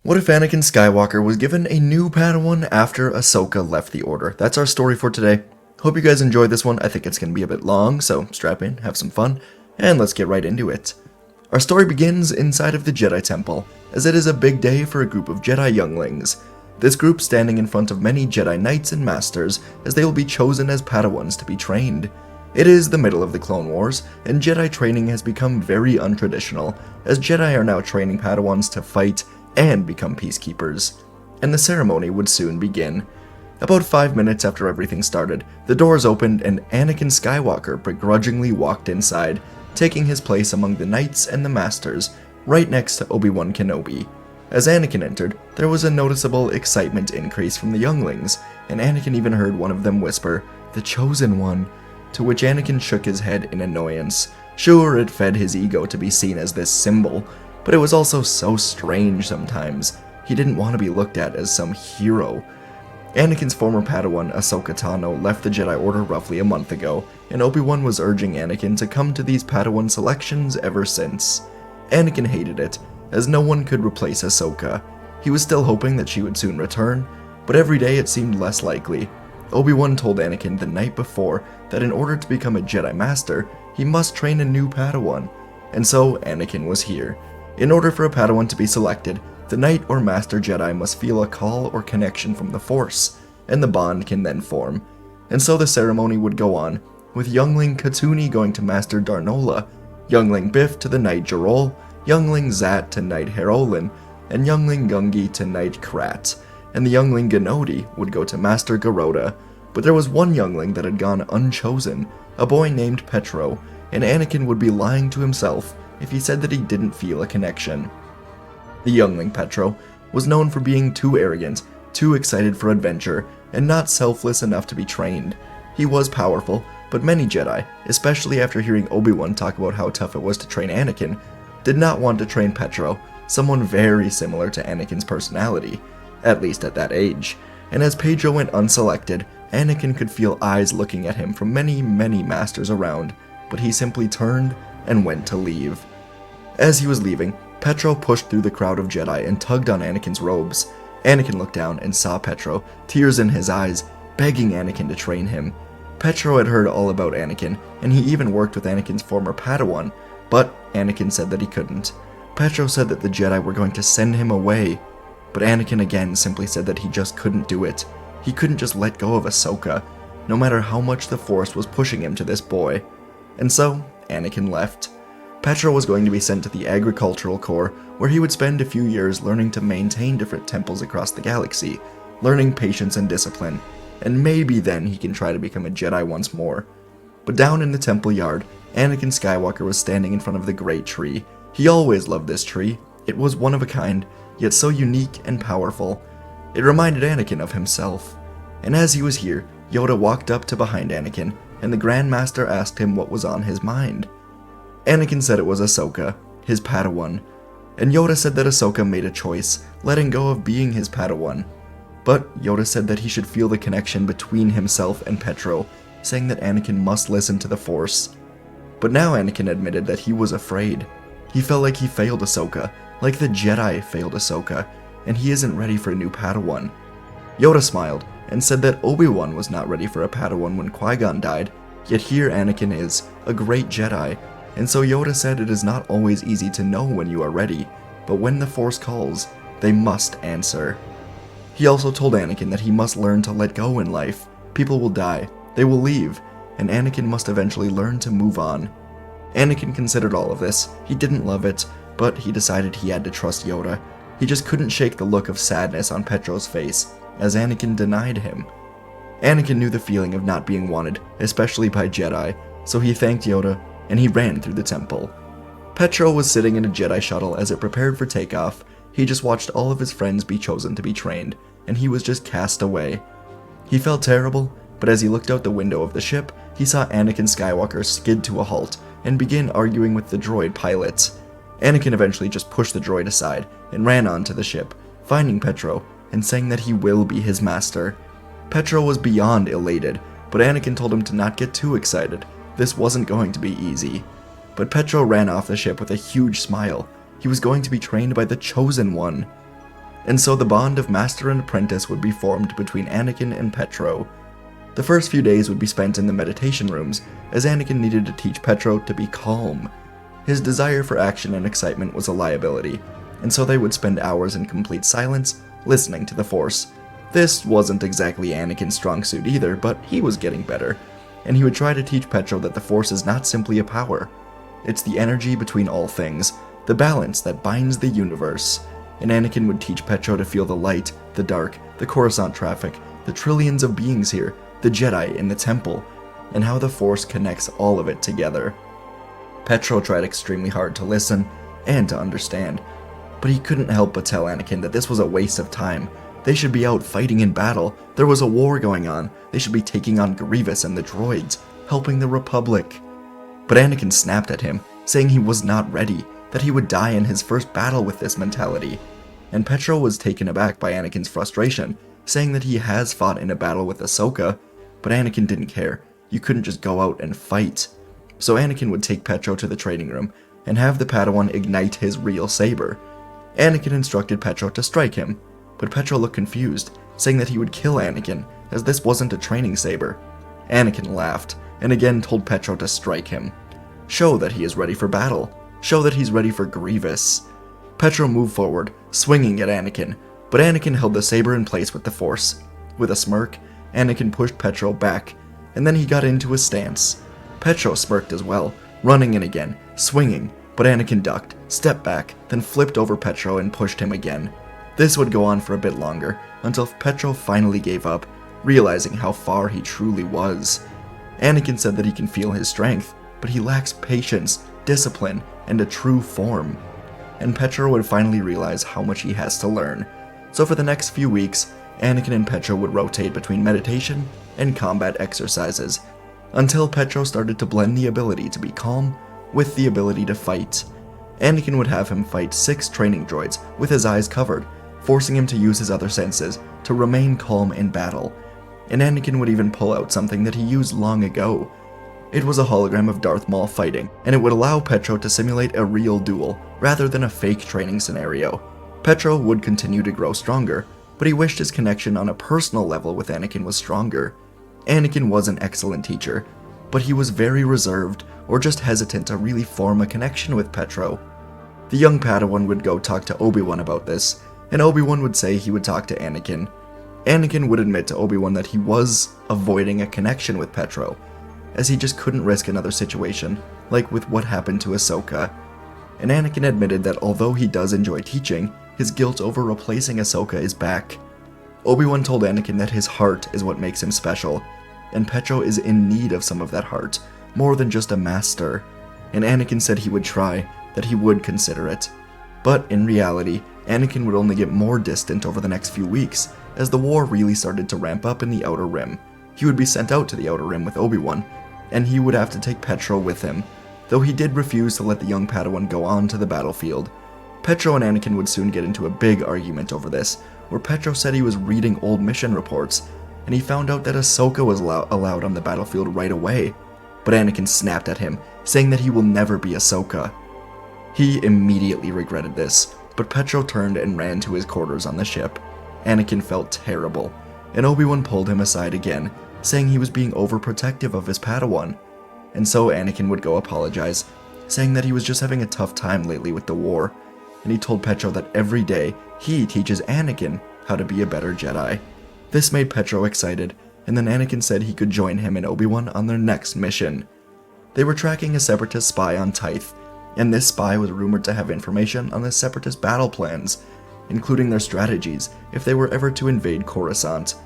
What if Anakin Skywalker was given a new Padawan after Ahsoka left the Order? That's our story for today. Hope you guys enjoyed this one. I think it's going to be a bit long, so strap in, have some fun, and let's get right into it. Our story begins inside of the Jedi Temple, as it is a big day for a group of Jedi younglings. This group standing in front of many Jedi Knights and Masters, as they will be chosen as Padawans to be trained. It is the middle of the Clone Wars, and Jedi training has become very untraditional, as Jedi are now training Padawans to fight and become peacekeepers, and the ceremony would soon begin. About 5 minutes after everything started, the doors opened and Anakin Skywalker begrudgingly walked inside, taking his place among the Knights and the Masters, right next to Obi-Wan Kenobi. As Anakin entered, there was a noticeable excitement increase from the younglings, and Anakin even heard one of them whisper, "The Chosen One," to which Anakin shook his head in annoyance. Sure, it fed his ego to be seen as this symbol, but it was also so strange sometimes. He didn't want to be looked at as some hero. Anakin's former Padawan, Ahsoka Tano, left the Jedi Order roughly a month ago, and Obi-Wan was urging Anakin to come to these Padawan selections ever since. Anakin hated it, as no one could replace Ahsoka. He was still hoping that she would soon return, but every day it seemed less likely. Obi-Wan told Anakin the night before that in order to become a Jedi Master, he must train a new Padawan, and so Anakin was here. In order for a Padawan to be selected, the Knight or Master Jedi must feel a call or connection from the Force, and the bond can then form. And so the ceremony would go on, with youngling Katuni going to Master Darnola, youngling Biff to the Knight Jarol, youngling Zat to Knight Herolin, and youngling Gungi to Knight Krat, and the youngling Ganodi would go to Master Garoda. But there was one youngling that had gone unchosen, a boy named Petro, and Anakin would be lying to himself if he said that he didn't feel a connection. The youngling Petro was known for being too arrogant, too excited for adventure, and not selfless enough to be trained. He was powerful, but many Jedi, especially after hearing Obi-Wan talk about how tough it was to train Anakin, did not want to train Petro, someone very similar to Anakin's personality, at least at that age. And as Pedro went unselected, Anakin could feel eyes looking at him from many masters around, but he simply turned and went to leave. As he was leaving, Petro pushed through the crowd of Jedi and tugged on Anakin's robes. Anakin looked down and saw Petro, tears in his eyes, begging Anakin to train him. Petro had heard all about Anakin, and he even worked with Anakin's former Padawan, but Anakin said that he couldn't. Petro said that the Jedi were going to send him away, but Anakin again simply said that he just couldn't do it. He couldn't just let go of Ahsoka, no matter how much the Force was pushing him to this boy. And so, Anakin left. Petro was going to be sent to the Agricultural Corps, where he would spend a few years learning to maintain different temples across the galaxy, learning patience and discipline, and maybe then he can try to become a Jedi once more. But down in the temple yard, Anakin Skywalker was standing in front of the great tree. He always loved this tree. It was one of a kind, yet so unique and powerful. It reminded Anakin of himself. And as he was here, Yoda walked up to behind Anakin, and the Grand Master asked him what was on his mind. Anakin said it was Ahsoka, his Padawan, and Yoda said that Ahsoka made a choice, letting go of being his Padawan. But Yoda said that he should feel the connection between himself and Petro, saying that Anakin must listen to the Force. But now Anakin admitted that he was afraid. He felt like he failed Ahsoka, like the Jedi failed Ahsoka, and he isn't ready for a new Padawan. Yoda smiled and said that Obi-Wan was not ready for a Padawan when Qui-Gon died, yet here Anakin is, a great Jedi. And so Yoda said it is not always easy to know when you are ready, but when the Force calls, they must answer. He also told Anakin that he must learn to let go in life. People will die, they will leave, and Anakin must eventually learn to move on. Anakin considered all of this. He didn't love it, but he decided he had to trust Yoda. He just couldn't shake the look of sadness on Petro's face, as Anakin denied him. Anakin knew the feeling of not being wanted, especially by Jedi, so he thanked Yoda, and he ran through the temple. Petro was sitting in a Jedi shuttle as it prepared for takeoff. He just watched all of his friends be chosen to be trained, and he was just cast away. He felt terrible, but as he looked out the window of the ship, he saw Anakin Skywalker skid to a halt and begin arguing with the droid pilots. Anakin eventually just pushed the droid aside and ran onto the ship, finding Petro and saying that he will be his master. Petro was beyond elated, but Anakin told him to not get too excited. This wasn't going to be easy. But Petro ran off the ship with a huge smile. He was going to be trained by the Chosen One. and so the bond of master and apprentice would be formed between Anakin and Petro. The first few days would be spent in the meditation rooms, as Anakin needed to teach Petro to be calm. His desire for action and excitement was a liability, and so they would spend hours in complete silence, listening to the Force. This wasn't exactly Anakin's strong suit either, but he was getting better, and he would try to teach Petro that the Force is not simply a power. It's the energy between all things, the balance that binds the universe. And Anakin would teach Petro to feel the light, the dark, the Coruscant traffic, the trillions of beings here, the Jedi in the temple, and how the Force connects all of it together. Petro tried extremely hard to listen and to understand, but he couldn't help but tell Anakin that this was a waste of time. They should be out fighting in battle. There was a war going on. They should be taking on Grievous and the droids, helping the Republic. But Anakin snapped at him, saying he was not ready, that he would die in his first battle with this mentality. And Petro was taken aback by Anakin's frustration, saying that he has fought in a battle with Ahsoka, but Anakin didn't care. You couldn't just go out and fight. So Anakin would take Petro to the training room and have the Padawan ignite his real saber. Anakin instructed Petro to strike him, but Petro looked confused, saying that he would kill Anakin, as this wasn't a training saber. Anakin laughed, and again told Petro to strike him. Show that he is ready for battle. Show that he's ready for Grievous. Petro moved forward, swinging at Anakin, but Anakin held the saber in place with the Force. With a smirk, Anakin pushed Petro back, and then he got into a stance. Petro smirked as well, running in again, swinging, but Anakin ducked, stepped back, then flipped over Petro and pushed him again. This would go on for a bit longer, until Petro finally gave up, realizing how far he truly was. Anakin said that he can feel his strength, but he lacks patience, discipline, and a true form. And Petro would finally realize how much he has to learn. So for the next few weeks, Anakin and Petro would rotate between meditation and combat exercises, until Petro started to blend the ability to be calm with the ability to fight. Anakin would have him fight 6 training droids with his eyes covered, forcing him to use his other senses to remain calm in battle. And Anakin would even pull out something that he used long ago. It was a hologram of Darth Maul fighting, and it would allow Petro to simulate a real duel rather than a fake training scenario. Petro would continue to grow stronger, but he wished his connection on a personal level with Anakin was stronger. Anakin was an excellent teacher, but he was very reserved or just hesitant to really form a connection with Petro. The young Padawan would go talk to Obi-Wan about this, and Obi-Wan would say he would talk to Anakin. Anakin would admit to Obi-Wan that he was avoiding a connection with Petro, as he just couldn't risk another situation, like with what happened to Ahsoka. And Anakin admitted that although he does enjoy teaching, his guilt over replacing Ahsoka is back. Obi-Wan told Anakin that his heart is what makes him special, and Petro is in need of some of that heart, more than just a master. And Anakin said he would try, that he would consider it. But in reality, Anakin would only get more distant over the next few weeks, as the war really started to ramp up in the Outer Rim. He would be sent out to the Outer Rim with Obi-Wan, and he would have to take Petro with him, though he did refuse to let the young Padawan go on to the battlefield. Petro and Anakin would soon get into a big argument over this, where Petro said he was reading old mission reports, and he found out that Ahsoka was allowed on the battlefield right away. But Anakin snapped at him, saying that he will never be Ahsoka. He immediately regretted this, but Petro turned and ran to his quarters on the ship. Anakin felt terrible, and Obi-Wan pulled him aside again, saying he was being overprotective of his Padawan. And so Anakin would go apologize, saying that he was just having a tough time lately with the war, and he told Petro that every day he teaches Anakin how to be a better Jedi. This made Petro excited, and then Anakin said he could join him and Obi-Wan on their next mission. They were tracking a Separatist spy on Tyth, and this spy was rumored to have information on the Separatist battle plans, including their strategies if they were ever to invade Coruscant.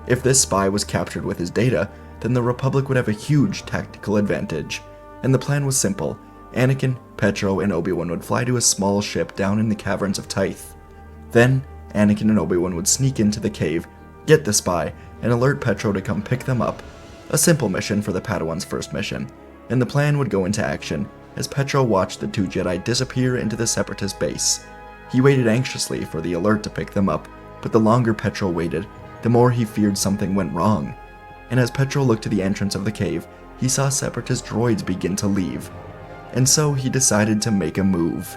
If this spy was captured with his data, then the Republic would have a huge tactical advantage, and the plan was simple. Anakin, Petro, and Obi-Wan would fly to a small ship down in the caverns of Tyth. Then, Anakin and Obi-Wan would sneak into the cave, get the spy, and alert Petro to come pick them up. A simple mission for the Padawan's first mission, and the plan would go into action as Petro watched the 2 Jedi disappear into the Separatist base. He waited anxiously for the alert to pick them up, but the longer Petro waited, the more he feared something went wrong. And as Petro looked to the entrance of the cave, he saw Separatist droids begin to leave. And so he decided to make a move.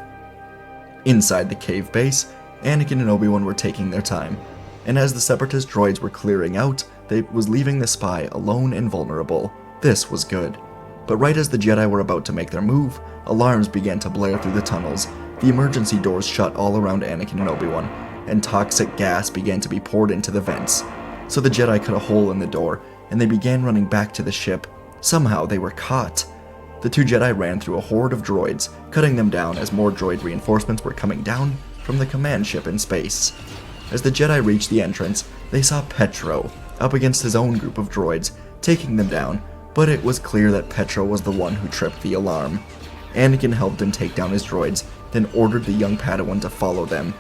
Inside the cave base, Anakin and Obi-Wan were taking their time, and as the Separatist droids were clearing out, they was leaving the spy alone and vulnerable. This was good. But right as the Jedi were about to make their move, alarms began to blare through the tunnels, the emergency doors shut all around Anakin and Obi-Wan, and toxic gas began to be poured into the vents. So the Jedi cut a hole in the door, and they began running back to the ship. Somehow they were caught. The two Jedi ran through a horde of droids, cutting them down as more droid reinforcements were coming down from the command ship in space. As the Jedi reached the entrance, they saw Petro up against his own group of droids, taking them down, but it was clear that Petro was the one who tripped the alarm. Anakin helped him take down his droids, then ordered the young Padawan to follow them.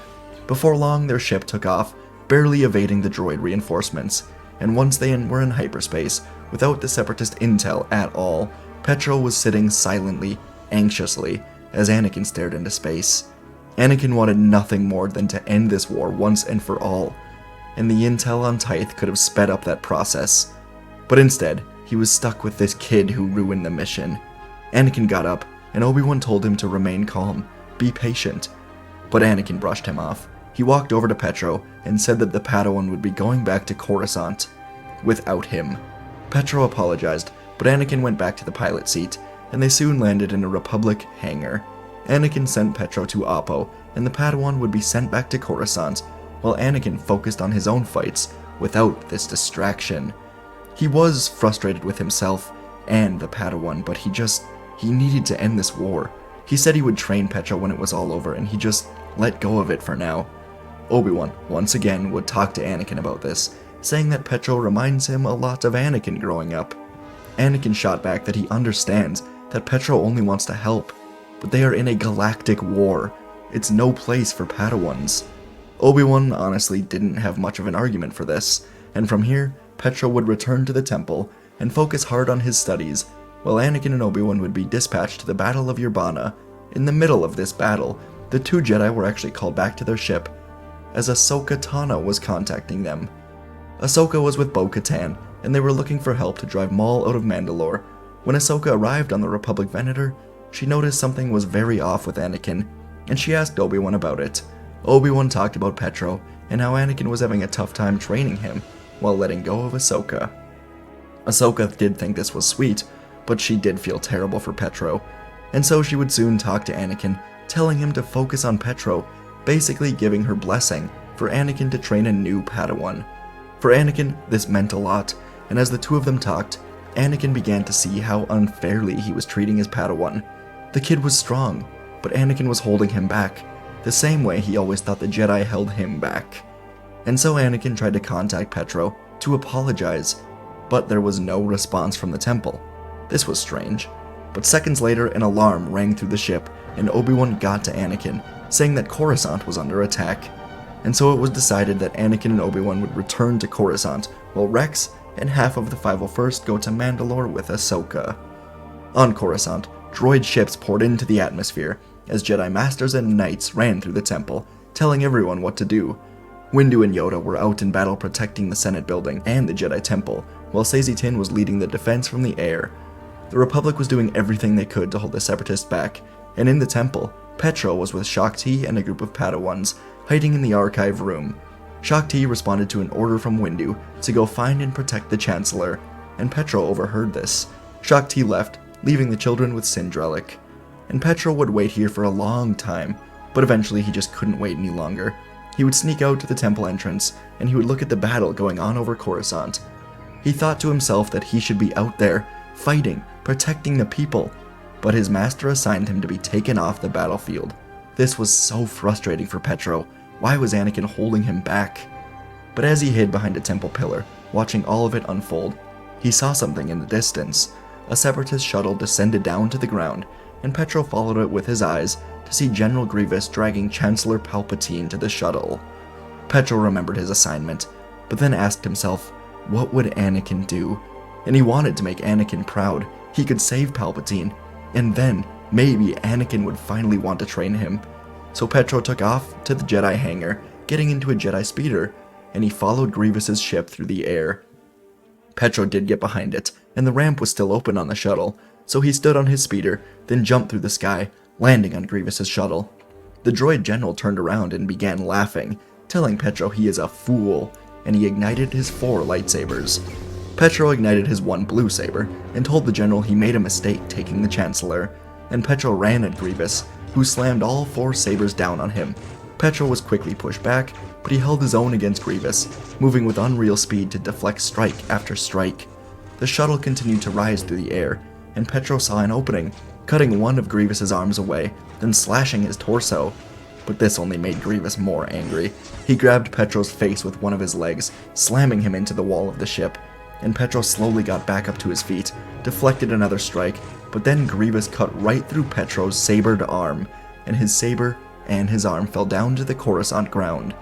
Before long, their ship took off, barely evading the droid reinforcements, and once they were in hyperspace, without the Separatist intel at all, Petro was sitting silently, anxiously, as Anakin stared into space. Anakin wanted nothing more than to end this war once and for all, and the intel on Tyth could have sped up that process. But instead, he was stuck with this kid who ruined the mission. Anakin got up, and Obi-Wan told him to remain calm, be patient. But Anakin brushed him off. He walked over to Petro and said that the Padawan would be going back to Coruscant without him. Petro apologized, but Anakin went back to the pilot seat, and they soon landed in a Republic hangar. Anakin sent Petro to Oppo, and the Padawan would be sent back to Coruscant, while Anakin focused on his own fights without this distraction. He was frustrated with himself and the Padawan, but he needed to end this war. He said he would train Petro when it was all over, and he just let go of it for now. Obi-Wan, once again, would talk to Anakin about this, saying that Petro reminds him a lot of Anakin growing up. Anakin shot back that he understands that Petro only wants to help, but they are in a galactic war. It's no place for Padawans. Obi-Wan honestly didn't have much of an argument for this, and from here, Petro would return to the temple and focus hard on his studies, while Anakin and Obi-Wan would be dispatched to the Battle of Urbana. In the middle of this battle, the two Jedi were actually called back to their ship, as Ahsoka Tano was contacting them. Ahsoka was with Bo-Katan, and they were looking for help to drive Maul out of Mandalore. When Ahsoka arrived on the Republic Venator, she noticed something was very off with Anakin, and she asked Obi-Wan about it. Obi-Wan talked about Petro, and how Anakin was having a tough time training him, while letting go of Ahsoka. Ahsoka did think this was sweet, but she did feel terrible for Petro, and so she would soon talk to Anakin, telling him to focus on Petro, basically giving her blessing for Anakin to train a new Padawan. For Anakin, this meant a lot, and as the two of them talked, Anakin began to see how unfairly he was treating his Padawan. The kid was strong, but Anakin was holding him back, the same way he always thought the Jedi held him back. And so Anakin tried to contact Petro to apologize, but there was no response from the temple. This was strange. But seconds later, an alarm rang through the ship, and Obi-Wan got to Anakin, saying that Coruscant was under attack. And so it was decided that Anakin and Obi-Wan would return to Coruscant, while Rex and half of the 501st go to Mandalore with Ahsoka. On Coruscant, droid ships poured into the atmosphere, as Jedi Masters and Knights ran through the temple, telling everyone what to do. Windu and Yoda were out in battle protecting the Senate building and the Jedi Temple, while Saesee Tiin was leading the defense from the air. The Republic was doing everything they could to hold the Separatists back, and in the temple, Petro was with Shaak Ti and a group of Padawans, hiding in the archive room. Shaak Ti responded to an order from Windu to go find and protect the Chancellor, and Petro overheard this. Shaak Ti left, leaving the children with Sindrelic. And Petro would wait here for a long time, but eventually he just couldn't wait any longer. He would sneak out to the temple entrance, and he would look at the battle going on over Coruscant. He thought to himself that he should be out there, fighting, protecting the people, but his master assigned him to be taken off the battlefield. This was so frustrating for Petro. Why was Anakin holding him back? But as he hid behind a temple pillar, watching all of it unfold, he saw something in the distance. A Separatist shuttle descended down to the ground, and Petro followed it with his eyes to see General Grievous dragging Chancellor Palpatine to the shuttle. Petro remembered his assignment, but then asked himself, what would Anakin do? And he wanted to make Anakin proud. He could save Palpatine, and then maybe Anakin would finally want to train him. So Petro took off to the Jedi hangar, getting into a Jedi speeder, and he followed Grievous's ship through the air. Petro did get behind it, and the ramp was still open on the shuttle, so he stood on his speeder, then jumped through the sky, landing on Grievous's shuttle. The droid general turned around and began laughing, telling Petro he is a fool, and he ignited his 4 lightsabers. Petro ignited his 1 blue saber, and told the general he made a mistake taking the Chancellor, and Petro ran at Grievous, who slammed all 4 sabers down on him. Petro was quickly pushed back, but he held his own against Grievous, moving with unreal speed to deflect strike after strike. The shuttle continued to rise through the air, and Petro saw an opening, cutting one of Grievous's arms away, then slashing his torso. But this only made Grievous more angry. He grabbed Petro's face with one of his legs, slamming him into the wall of the ship, and Petro slowly got back up to his feet, deflected another strike, but then Grievous cut right through Petro's sabered arm, and his saber and his arm fell down to the Coruscant ground.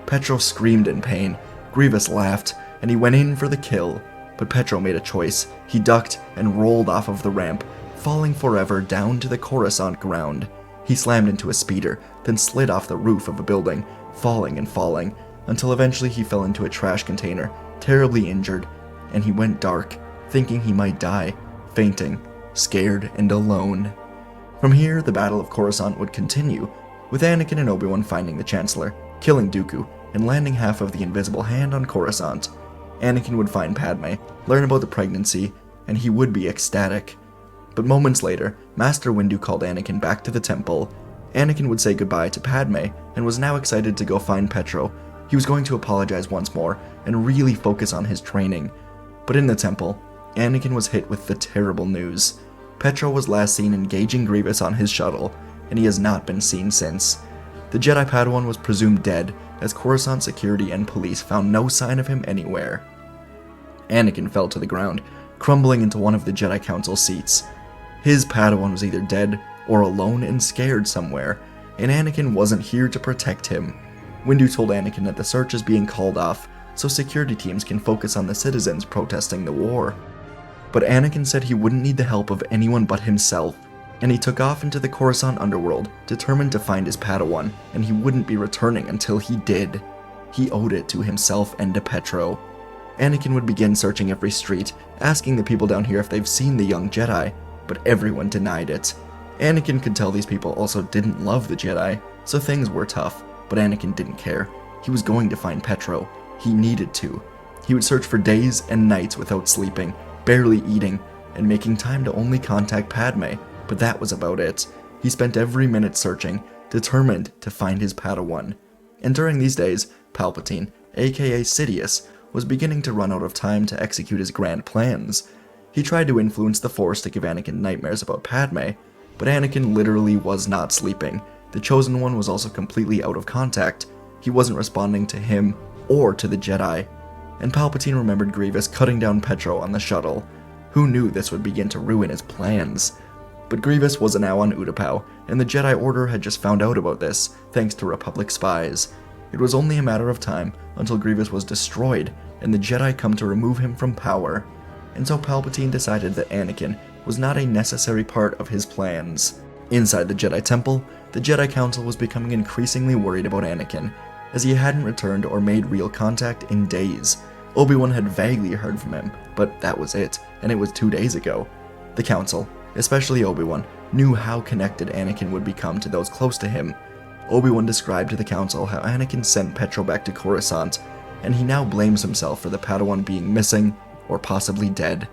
Petro screamed in pain, Grievous laughed, and he went in for the kill, but Petro made a choice. He ducked and rolled off of the ramp, falling forever down to the Coruscant ground. He slammed into a speeder, then slid off the roof of a building, falling and falling, until eventually he fell into a trash container, terribly injured, and he went dark, thinking he might die, fainting, scared and alone. From here, the Battle of Coruscant would continue, with Anakin and Obi-Wan finding the Chancellor, killing Dooku, and landing half of the invisible hand on Coruscant. Anakin would find Padme, learn about the pregnancy, and he would be ecstatic. But moments later, Master Windu called Anakin back to the temple. Anakin would say goodbye to Padme, and was now excited to go find Petro. He was going to apologize once more, and really focus on his training. But in the temple, Anakin was hit with the terrible news. Petro was last seen engaging Grievous on his shuttle, and he has not been seen since. The Jedi Padawan was presumed dead, as Coruscant security and police found no sign of him anywhere. Anakin fell to the ground, crumbling into one of the Jedi Council seats. His Padawan was either dead or alone and scared somewhere, and Anakin wasn't here to protect him. Windu told Anakin that the search is being called off, so security teams can focus on the citizens protesting the war. But Anakin said he wouldn't need the help of anyone but himself, and he took off into the Coruscant underworld, determined to find his Padawan, and he wouldn't be returning until he did. He owed it to himself and to Petro. Anakin would begin searching every street, asking the people down here if they've seen the young Jedi, but everyone denied it. Anakin could tell these people also didn't love the Jedi, so things were tough, but Anakin didn't care. He was going to find Petro. He needed to. He would search for days and nights without sleeping, barely eating, and making time to only contact Padme, but that was about it. He spent every minute searching, determined to find his Padawan. And during these days, Palpatine, aka Sidious, was beginning to run out of time to execute his grand plans. He tried to influence the Force to give Anakin nightmares about Padme, but Anakin literally was not sleeping. The Chosen One was also completely out of contact. He wasn't responding to him or to the Jedi. And Palpatine remembered Grievous cutting down Petro on the shuttle. Who knew this would begin to ruin his plans? But Grievous was now on Utapau, and the Jedi Order had just found out about this, thanks to Republic spies. It was only a matter of time until Grievous was destroyed, and the Jedi come to remove him from power. And so Palpatine decided that Anakin was not a necessary part of his plans. Inside the Jedi Temple, the Jedi Council was becoming increasingly worried about Anakin, as he hadn't returned or made real contact in days. Obi-Wan had vaguely heard from him, but that was it, and it was 2 days ago. The Council, especially Obi-Wan, knew how connected Anakin would become to those close to him. Obi-Wan described to the Council how Anakin sent Petro back to Coruscant, and he now blames himself for the Padawan being missing, or possibly dead.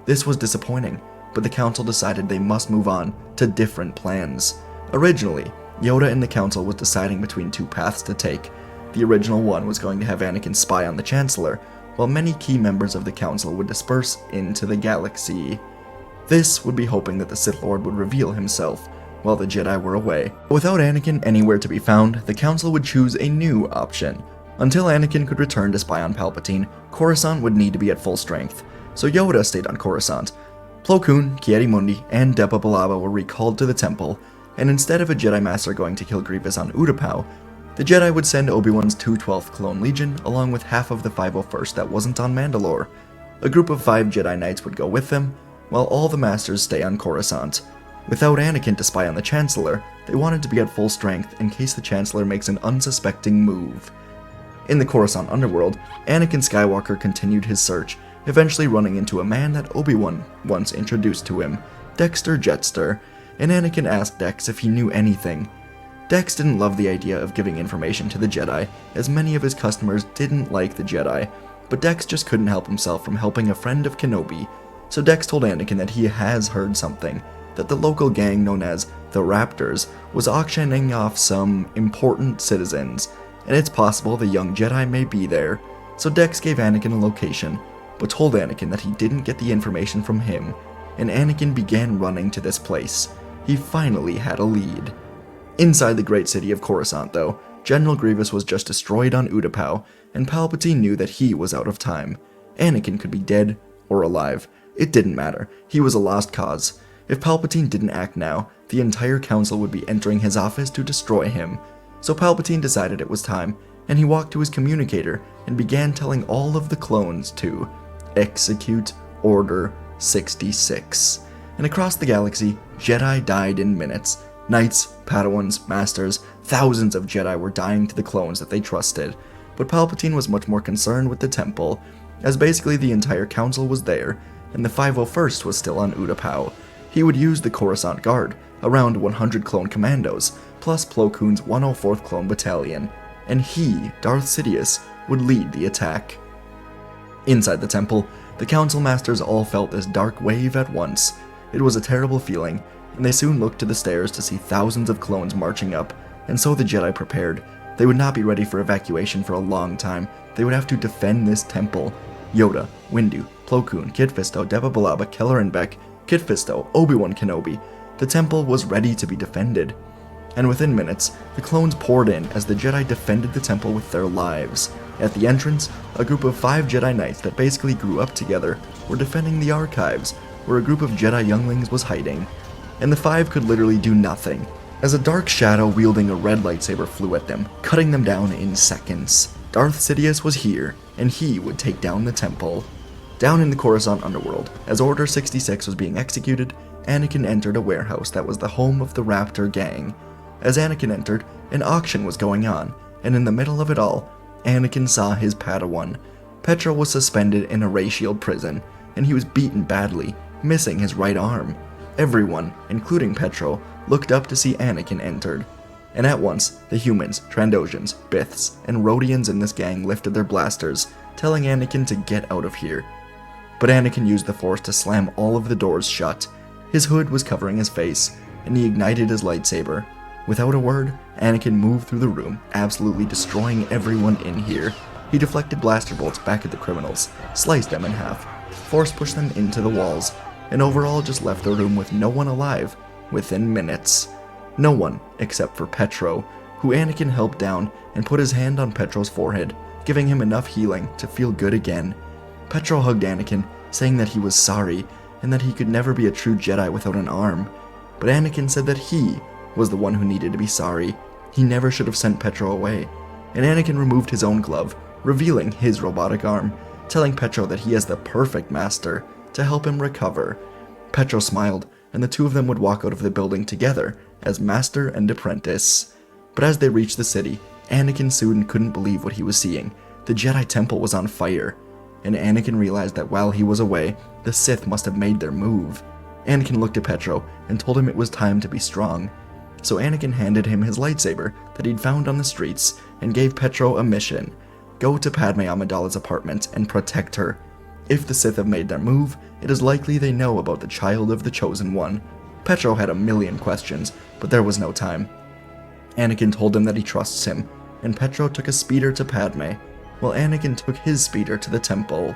This was disappointing, but the Council decided they must move on to different plans. Originally, Yoda and the Council was deciding between 2 paths to take. The original one was going to have Anakin spy on the Chancellor, while many key members of the Council would disperse into the galaxy. This would be hoping that the Sith Lord would reveal himself, while the Jedi were away. Without Anakin anywhere to be found, the Council would choose a new option. Until Anakin could return to spy on Palpatine, Coruscant would need to be at full strength, so Yoda stayed on Coruscant. Plo Koon, Ki-Adi-Mundi, and Depa Billaba were recalled to the temple, and instead of a Jedi Master going to kill Grievous on Utapau, the Jedi would send Obi-Wan's 212th Clone Legion along with half of the 501st that wasn't on Mandalore. A group of 5 Jedi Knights would go with them, while all the Masters stay on Coruscant. Without Anakin to spy on the Chancellor, they wanted to be at full strength in case the Chancellor makes an unsuspecting move. In the Coruscant underworld, Anakin Skywalker continued his search, eventually running into a man that Obi-Wan once introduced to him, Dexter Jetster, and Anakin asked Dex if he knew anything. Dex didn't love the idea of giving information to the Jedi, as many of his customers didn't like the Jedi, but Dex just couldn't help himself from helping a friend of Kenobi. So Dex told Anakin that he has heard something, that the local gang known as the Raptors was auctioning off some important citizens, and it's possible the young Jedi may be there. So Dex gave Anakin a location, but told Anakin that he didn't get the information from him, and Anakin began running to this place. He finally had a lead. Inside the great city of Coruscant, though, General Grievous was just destroyed on Utapau, and Palpatine knew that he was out of time. Anakin could be dead or alive. It didn't matter. He was a lost cause. If Palpatine didn't act now, the entire council would be entering his office to destroy him. So Palpatine decided it was time, and he walked to his communicator and began telling all of the clones to execute Order 66. And across the galaxy, Jedi died in minutes. Knights, Padawans, Masters, thousands of Jedi were dying to the clones that they trusted. But Palpatine was much more concerned with the temple, as basically the entire council was there, and the 501st was still on Utapau. He would use the Coruscant Guard, around 100 clone commandos, plus Plo Koon's 104th Clone Battalion, and he, Darth Sidious, would lead the attack. Inside the temple, the Council Masters all felt this dark wave at once. It was a terrible feeling, and they soon looked to the stairs to see thousands of clones marching up, and so the Jedi prepared. They would not be ready for evacuation for a long time. They would have to defend this temple. Yoda, Windu, Plo Koon, Kit Fisto, Deba Billaba, Kelleran Beck, Kit Fisto, Obi-Wan Kenobi. The temple was ready to be defended. And within minutes, the clones poured in as the Jedi defended the temple with their lives. At the entrance, a group of 5 Jedi Knights that basically grew up together were defending the archives, where a group of Jedi younglings was hiding. And the 5 could literally do nothing, as a dark shadow wielding a red lightsaber flew at them, cutting them down in seconds. Darth Sidious was here, and he would take down the temple. Down in the Coruscant underworld, as Order 66 was being executed, Anakin entered a warehouse that was the home of the Raptor gang. As Anakin entered, an auction was going on, and in the middle of it all, Anakin saw his Padawan. Petro was suspended in a ray shield prison, and he was beaten badly, missing his right arm. Everyone, including Petro, looked up to see Anakin entered. And at once, the humans, Trandoshans, Biths, and Rodians in this gang lifted their blasters, telling Anakin to get out of here. But Anakin used the Force to slam all of the doors shut. His hood was covering his face, and he ignited his lightsaber. Without a word, Anakin moved through the room, absolutely destroying everyone in here. He deflected blaster bolts back at the criminals, sliced them in half, Force pushed them into the walls, and overall just left the room with no one alive within minutes. No one except for Petro, who Anakin helped down and put his hand on Petro's forehead, giving him enough healing to feel good again. Petro hugged Anakin, saying that he was sorry and that he could never be a true Jedi without an arm. But Anakin said that he was the one who needed to be sorry. He never should have sent Petro away. And Anakin removed his own glove, revealing his robotic arm, telling Petro that he has the perfect master to help him recover. Petro smiled, and the two of them would walk out of the building together as master and apprentice. But as they reached the city, Anakin soon couldn't believe what he was seeing. The Jedi Temple was on fire, and Anakin realized that while he was away, the Sith must have made their move. Anakin looked at Petro and told him it was time to be strong. So Anakin handed him his lightsaber that he'd found on the streets and gave Petro a mission. Go to Padme Amidala's apartment and protect her. If the Sith have made their move, it is likely they know about the child of the Chosen One. Petro had a million questions, but there was no time. Anakin told him that he trusts him, and Petro took a speeder to Padme, while Anakin took his speeder to the temple.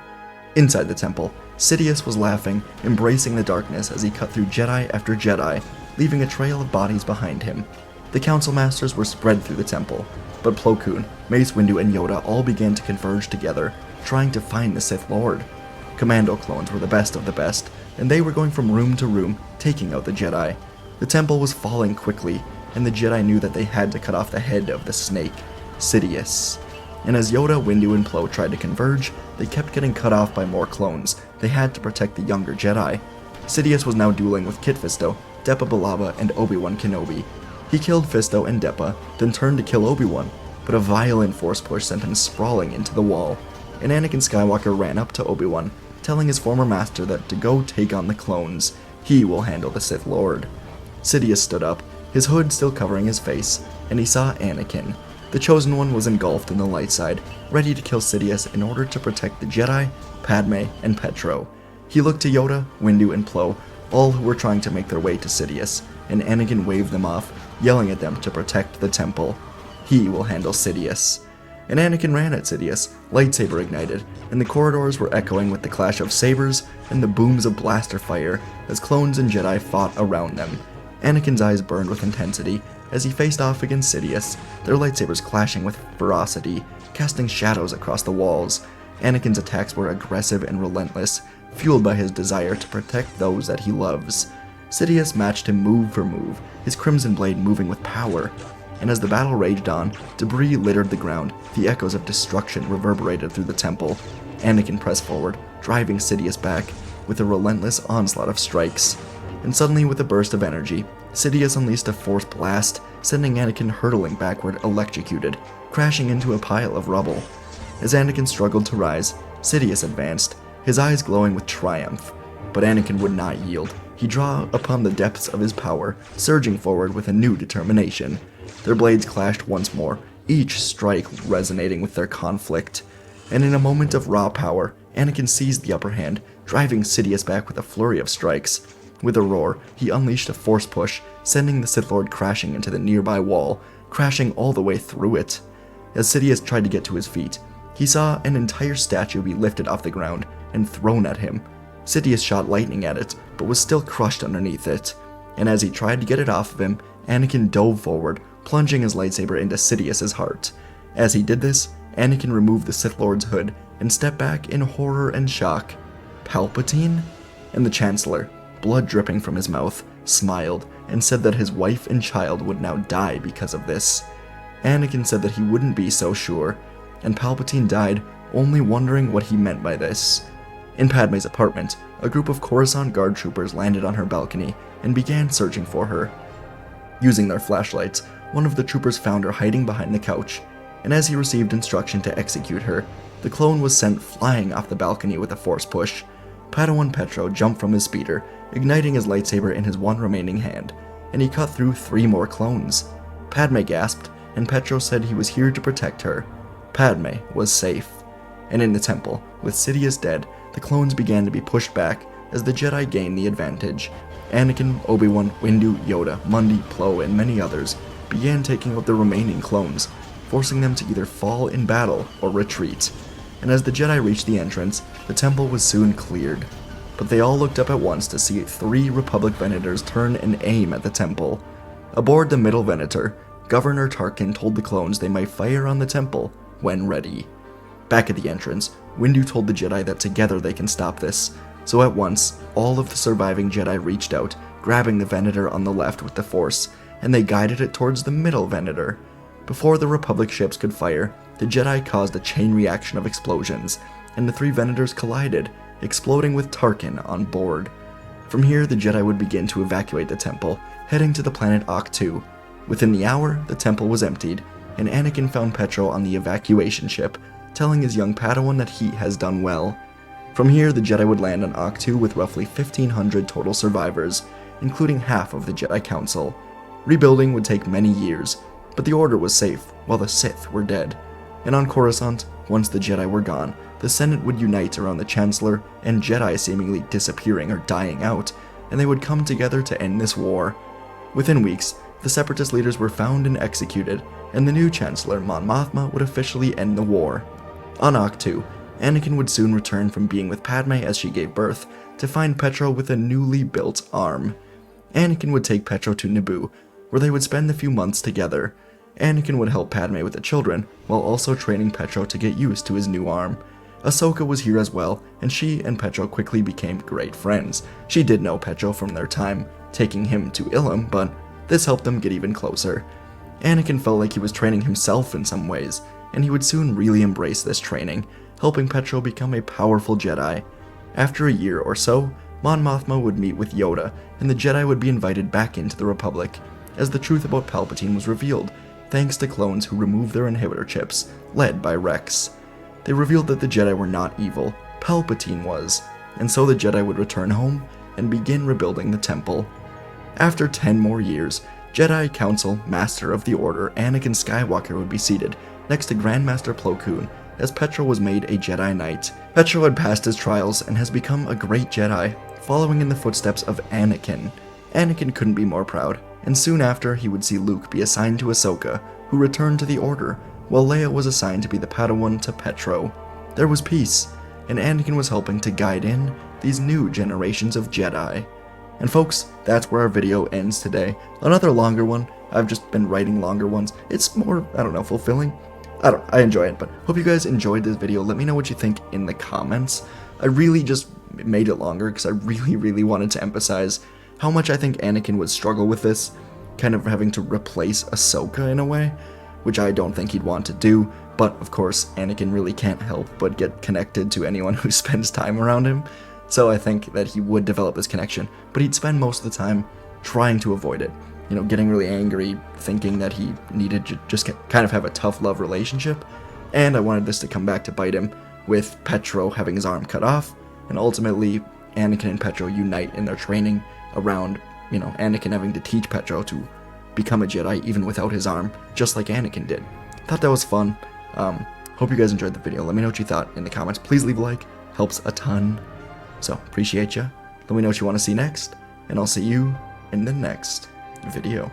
Inside the temple, Sidious was laughing, embracing the darkness as he cut through Jedi after Jedi, leaving a trail of bodies behind him. The Council Masters were spread through the temple, but Plo Koon, Mace Windu, and Yoda all began to converge together, trying to find the Sith Lord. Commando clones were the best of the best, and they were going from room to room, taking out the Jedi. The temple was falling quickly, and the Jedi knew that they had to cut off the head of the snake, Sidious. And as Yoda, Windu, and Plo tried to converge, they kept getting cut off by more clones. They had to protect the younger Jedi. Sidious was now dueling with Kit Fisto, Deba Billaba, and Obi-Wan Kenobi. He killed Fisto and Deba, then turned to kill Obi-Wan, but a violent Force push sent him sprawling into the wall. And Anakin Skywalker ran up to Obi-Wan, telling his former master that to go take on the clones, he will handle the Sith Lord. Sidious stood up, his hood still covering his face, and he saw Anakin. The Chosen One was engulfed in the light side, ready to kill Sidious in order to protect the Jedi, Padme, and Petro. He looked to Yoda, Windu, and Plo, all who were trying to make their way to Sidious, and Anakin waved them off, yelling at them to protect the temple. He will handle Sidious. And Anakin ran at Sidious, lightsaber ignited, and the corridors were echoing with the clash of sabers and the booms of blaster fire as clones and Jedi fought around them. Anakin's eyes burned with intensity as he faced off against Sidious, their lightsabers clashing with ferocity, casting shadows across the walls. Anakin's attacks were aggressive and relentless, fueled by his desire to protect those that he loves. Sidious matched him move for move, his crimson blade moving with power. And as the battle raged on, debris littered the ground, the echoes of destruction reverberated through the temple. Anakin pressed forward, driving Sidious back, with a relentless onslaught of strikes. And suddenly, with a burst of energy, Sidious unleashed a force blast, sending Anakin hurtling backward electrocuted, crashing into a pile of rubble. As Anakin struggled to rise, Sidious advanced, his eyes glowing with triumph. But Anakin would not yield. He drew upon the depths of his power, surging forward with a new determination. Their blades clashed once more, each strike resonating with their conflict. And in a moment of raw power, Anakin seized the upper hand, driving Sidious back with a flurry of strikes. With a roar, he unleashed a force push, sending the Sith Lord crashing into the nearby wall, crashing all the way through it. As Sidious tried to get to his feet, he saw an entire statue be lifted off the ground and thrown at him. Sidious shot lightning at it, but was still crushed underneath it. And as he tried to get it off of him, Anakin dove forward, plunging his lightsaber into Sidious's heart. As he did this, Anakin removed the Sith Lord's hood and stepped back in horror and shock. Palpatine? And the Chancellor, blood dripping from his mouth, smiled and said that his wife and child would now die because of this. Anakin said that he wouldn't be so sure, and Palpatine died, only wondering what he meant by this. In Padme's apartment, a group of Coruscant guard troopers landed on her balcony and began searching for her. Using their flashlights, one of the troopers found her hiding behind the couch, and as he received instruction to execute her, the clone was sent flying off the balcony with a force push. Padawan Petro jumped from his speeder, igniting his lightsaber in his one remaining hand, and he cut through 3 more clones. Padme gasped, and Petro said he was here to protect her. Padme was safe. And in the temple, with Sidious dead, the clones began to be pushed back as the Jedi gained the advantage. Anakin, Obi-Wan, Windu, Yoda, Mundi, Plo, and many others began taking out the remaining clones, forcing them to either fall in battle or retreat. And as the Jedi reached the entrance, the temple was soon cleared. But they all looked up at once to see 3 Republic Venators turn and aim at the temple. Aboard the middle Venator, Governor Tarkin told the clones they might fire on the temple when ready. Back at the entrance, Windu told the Jedi that together they can stop this, so at once, all of the surviving Jedi reached out, grabbing the Venator on the left with the Force, and they guided it towards the middle Venator. Before the Republic ships could fire, the Jedi caused a chain reaction of explosions, and the 3 Venators collided, exploding with Tarkin on board. From here, the Jedi would begin to evacuate the temple, heading to the planet Ahch-To. Within the hour, the temple was emptied, and Anakin found Petro on the evacuation ship, telling his young Padawan that he has done well. From here, the Jedi would land on Ahch-To with roughly 1,500 total survivors, including half of the Jedi Council. Rebuilding would take many years, but the Order was safe, while the Sith were dead. And on Coruscant, once the Jedi were gone, the Senate would unite around the Chancellor, and Jedi seemingly disappearing or dying out, and they would come together to end this war. Within weeks, the Separatist leaders were found and executed, and the new Chancellor, Mon Mothma, would officially end the war. On Ahch-To, Anakin would soon return from being with Padme as she gave birth, to find Petro with a newly built arm. Anakin would take Petro to Naboo, where they would spend a few months together. Anakin would help Padme with the children, while also training Petro to get used to his new arm. Ahsoka was here as well, and she and Petro quickly became great friends. She did know Petro from their time, taking him to Ilum, but this helped them get even closer. Anakin felt like he was training himself in some ways, and he would soon really embrace this training, helping Petro become a powerful Jedi. After a year or so, Mon Mothma would meet with Yoda, and the Jedi would be invited back into the Republic, as the truth about Palpatine was revealed, thanks to clones who removed their inhibitor chips, led by Rex. They revealed that the Jedi were not evil, Palpatine was, and so the Jedi would return home and begin rebuilding the temple. After 10 more years, Jedi Council Master of the Order Anakin Skywalker would be seated next to Grandmaster Plo Koon, as Petro was made a Jedi Knight. Petro had passed his trials and has become a great Jedi, following in the footsteps of Anakin. Anakin couldn't be more proud, and soon after he would see Luke be assigned to Ahsoka, who returned to the Order, while Leia was assigned to be the Padawan to Petro. There was peace, and Anakin was helping to guide in these new generations of Jedi. And folks, that's where our video ends today. Another longer one. I've just been writing longer ones. It's more, I don't know, fulfilling. I enjoy it, but hope you guys enjoyed this video. Let me know what you think in the comments. I really just made it longer because I really wanted to emphasize how much I think Anakin would struggle with this, kind of having to replace Ahsoka in a way, which I don't think he'd want to do. But of course, Anakin really can't help but get connected to anyone who spends time around him. So I think that he would develop this connection, but he'd spend most of the time trying to avoid it. You know, getting really angry, thinking that he needed to just kind of have a tough love relationship. And I wanted this to come back to bite him, with Petro having his arm cut off, and ultimately Anakin and Petro unite in their training around, you know, Anakin having to teach Petro to become a Jedi even without his arm, just like Anakin did. Thought that was fun. Hope you guys enjoyed the video. Let me know what you thought in the comments. Please leave a like, helps a ton. So, appreciate ya. Let me know what you want to see next, and I'll see you in the next video.